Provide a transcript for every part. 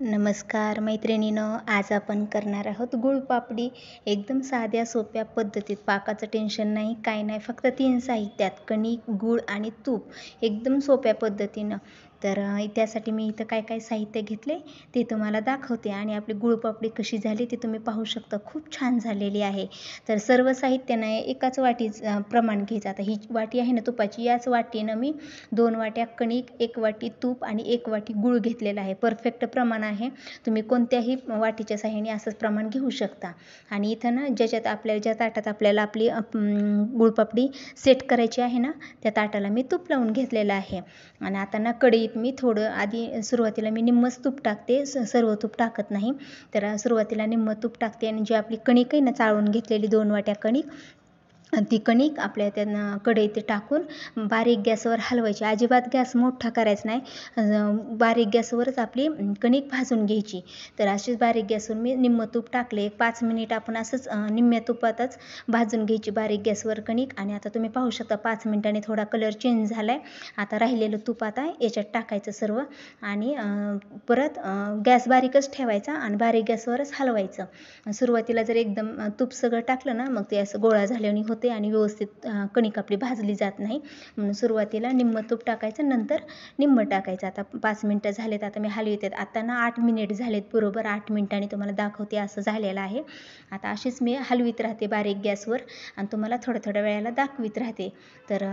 नमस्कार मैत्रिणींनो, आज आपण करणार आहोत गुळपापडी. एकदम साध्या सोप्या पद्धतीत. पाकाचं टेन्शन नाही, काही नाही. फक्त 3 साहित्यात कणिक, गूळ आणि तूप. एकदम सोप्या पद्धतीनं. तर त्यासाठी मी इथं काय काय साहित्य घेतले ते तुम्हाला दाखवते आणि आपली गुळपापडी कशी झाली ते तुम्ही पाहू शकता. खूप छान झालेली आहे. तर सर्व साहित्यानं एकाच प्रमाण घ्यायचं. आता ही वाटी आहे ना तुपाची, याच वाटीनं मी 2 वाट्या कणिक, 1 वाटी तूप आणि 1 वाटी गूळ घेतलेला आहे. परफेक्ट प्रमाण आहे. तुम्ही कोणत्याही वाटीच्या साहाय्याने असंच प्रमाण घेऊ शकता. आणि इथं ना ज्या ताटात आपल्याला आपली गुळपापडी सेट करायची आहे ना, त्या ताटाला मी तूप लावून घेतलेलं आहे. आणि आता ना कढईत मी थोडं आधी सुरुवातीला मी निम्मच तूप टाकते, सर्व तूप टाकत नाही. तर सुरुवातीला निम्म तूप टाकते आणि जी आपली कणिक आहे ना, चाळून घेतलेली 2 वाट्या कणिक, ती कणिक आपल्या त्यानं कढईत टाकून बारीक गॅसवर हलवायची. अजिबात गॅस मोठा करायचा नाही. बारीक गॅसवरच आपली कणिक भाजून घ्यायची. तर अशीच बारीक गॅसवर मी निम्म तूप टाकले. 5 मिनिट आपण असंच निम्म्या तुपातच भाजून घ्यायची बारीक गॅसवर कणिक. आणि आता तुम्ही पाहू शकता 5 मिनिटांनी थोडा कलर चेंज झाला आहे. आता राहिलेलं तूप आता याच्यात टाकायचं सर्व आणि परत गॅस बारीकच ठेवायचा आणि बारीक गॅसवरच हलवायचं. सुरुवातीला जर एकदम तूप सगळं टाकलं ना, मग ते असं गोळा झाल्याने होते आणि व्यवस्थित कणिक आपली भाजली जात नाही. म्हणून सुरुवातीला निम्म तूप टाकायचं, नंतर निम्म टाकायचं. आता 5 मिनिटं झालेत. आता मी हलवते. आता ना 8 मिनिट झालेत. बरोबर 8 मिनिटांनी तुम्हाला दाखवते असं झालेलं आहे. आता अशीच मी हलवीत राहते बारीक गॅसवर आणि तुम्हाला थोड्या वेळाला दाखवित राहते. तर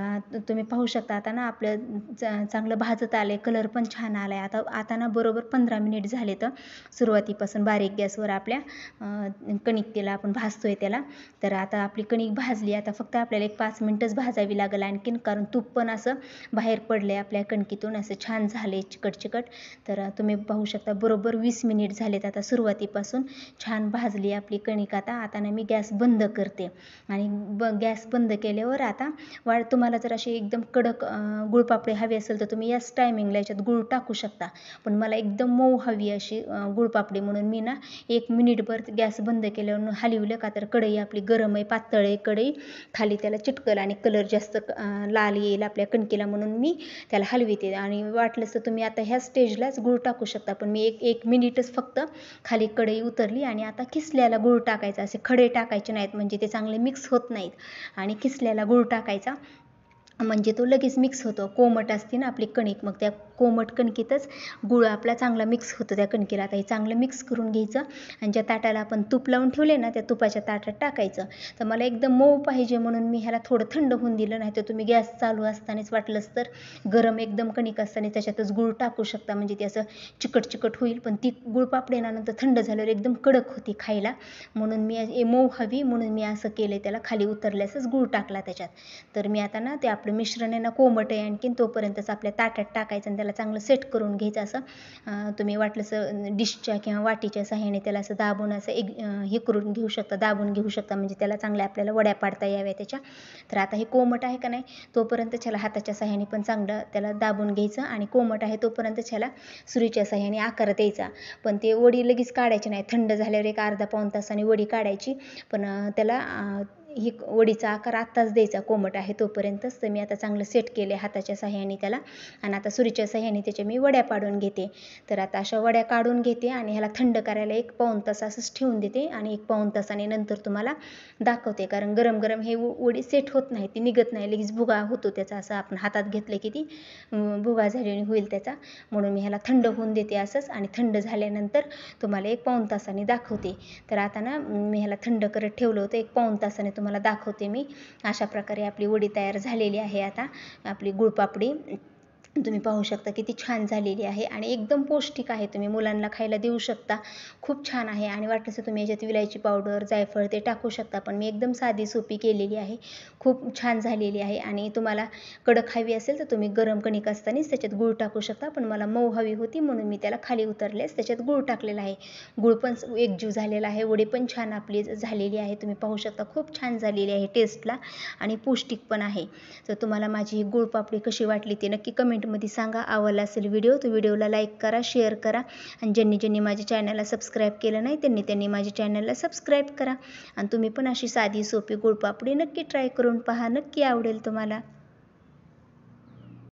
तुम्ही पाहू शकता आता ना आपलं चांगलं भाजत आलं आहे. कलर पण छान आला आहे. आता ना बरोबर 15 मिनिट झाले. तर सुरुवातीपासून बारीक गॅसवर आपल्या कणिकेला आपण भाजतोय त्याला. तर आता आपली कणिक भाजली. आता फक्त आपल्याला 5 मिनिटच भाजावी लागेल आणखीन, कारण तूप पण असं बाहेर पडले आपल्या कणकीतून, असं छान झाले चिकट. तर तुम्ही पाहू शकता बरोबर 20 मिनिट झालेत. आता सुरुवातीपासून छान भाजली आपली कणिक. आता ना मी गॅस बंद करते आणि गॅस बंद केल्यावर आता तुम्हाला जर अशी एकदम कडक गुळपापडी हवी असेल तर तुम्ही याच टायमिंगला याच्यात गूळ टाकू शकता. पण मला एकदम मऊ हवी अशी गुळपापडी, म्हणून मी ना 1 मिनिटभर गॅस बंद केल्यावर हलवलं का तर कढई आपली गरम आहे, पातळ आहे कढई, खाली त्याला चिटकल आणि कलर जास्त लाल येईल आपल्या कणकेला, म्हणून मी त्याला हलविते. आणि वाटलंच तर तुम्ही आता ह्या स्टेजलाच गूळ टाकू शकता. पण मी एक मिनिटच फक्त खाली कढई उतरली आणि आता किसल्याला गूळ टाकायचा. असे खडे टाकायचे नाहीत, म्हणजे ते चांगले मिक्स होत नाहीत. आणि किसल्याला गूळ टाकायचा म्हणजे तो लगेच मिक्स होतो. कोमट असते ना आपली कणिक, मग त्या कोमट कणकीतच गूळ आपला चांगला मिक्स होतो त्या कणकेला. आता हे चांगलं मिक्स करून घ्यायचं आणि ज्या ताटाला आपण तूप लावून ठेवले ना, त्या तुपाच्या ताटात टाकायचं. तर मला एकदम मऊ पाहिजे म्हणून मी ह्याला थोडं थंड होऊन दिलं. नाही तर तुम्ही गॅस चालू असतानाच वाटलंच तर गरम एकदम कणिक असताना त्याच्यातच गूळ टाकू शकता, म्हणजे ते असं चिकट होईल. पण ती गुळपापडी ना नंतर थंड झाल्यावर एकदम कडक होती खायला. म्हणून मी मऊ हवी म्हणून मी असं केलं, त्याला खाली उतरल्यासच गूळ टाकला त्याच्यात. तर मी आता ना ते आपलं मिश्रण आहे ना कोमट आहे आणखीन, तोपर्यंतच आपल्या ताटात टाकायचं आणि त्याला चांगलं सेट करून घ्यायचं. असं तुम्ही वाटलंच डिशच्या किंवा वाटीच्या साहाय्याने त्याला असं दाबून असं हे करून घेऊ शकता, दाबून घेऊ शकता, म्हणजे त्याला चांगल्या आपल्याला वड्या पाडता याव्या त्याच्या. तर आता हे कोमट आहे का नाही तोपर्यंत त्याला हाताच्या साहाय्याने पण चांगलं त्याला दाबून घ्यायचं आणि कोमट आहे तोपर्यंत त्याला सुरीच्या साहाय्याने आकार द्यायचा. पण ते वडी लगेच काढायची नाही, थंड झाल्यावर एक अर्धा पाऊण तासाने वडी काढायची. पण त्याला ही वडीचा आकार आत्ताच द्यायचा कोमट आहे तोपर्यंतच. तर मी आता चांगलं सेट केले हाताच्या साहाय्याने त्याला आणि आता सुरीच्या साहाय्याने त्याच्या मी वड्या पाडून घेते. तर आता अशा वड्या काढून घेते आणि ह्याला थंड करायला 1 पाऊण तास असंच ठेवून देते आणि 1 पाऊण तासाने नंतर तुम्हाला दाखवते. कारण गरम हे वडी सेट होत नाही, ती निघत नाही, लगेच भुगा होतो त्याचा. असं आपण हातात घेतले की ती भुगा झाल्याने होईल त्याचा. म्हणून मी ह्याला थंड होऊन देते असंच आणि थंड झाल्यानंतर तुम्हाला 1 पाऊण तासाने दाखवते. तर आता ना मी ह्याला थंड करत ठेवलं होतं, 1 पाऊण तासाने तुम्हाला दाखवते मी. अशा प्रकारे आपली वडी तयार झालेली आहे. आता आपली गुळपापडी तुम्ही पाहू शकता किती छान झालेली आहे आणि एकदम पौष्टिक आहे. तुम्ही मुलांना खायला देऊ शकता, खूप छान आहे. आणि वाटलं तर तुम्ही याच्यात विलायची पावडर, जायफळ ते टाकू शकता, पण मी एकदम साधी सोपी केलेली आहे. खूप छान झालेली आहे. आणि तुम्हाला कडक हवी असेल तर तुम्ही गरम कणिक असतानाच त्याच्यात गूळ टाकू शकता, पण मला मऊ हवी होती म्हणून मी त्याला खाली उतरलेच त्याच्यात गूळ टाकलेला आहे. गूळ पण एकजीव झालेला आहे, वडी पण छान आपली झालेली आहे. तुम्ही पाहू शकता खूप छान झालेली आहे टेस्टला आणि पौष्टिक पण आहे. तर तुम्हाला माझी ही गुळपापडी कशी वाटली ते नक्की कमेंटमध्ये सांगा. आवडला असेल व्हिडिओ तर व्हिडिओला लाईक करा, शेअर करा आणि ज्यांनी माझ्या चॅनलला सबस्क्राईब केलं नाही त्यांनी माझ्या चॅनलला सबस्क्राईब करा. आणि तुम्ही पण अशी साधी सोपी गुळपापडी नक्की ट्राय करून पहा, नक्की आवडेल तुम्हाला.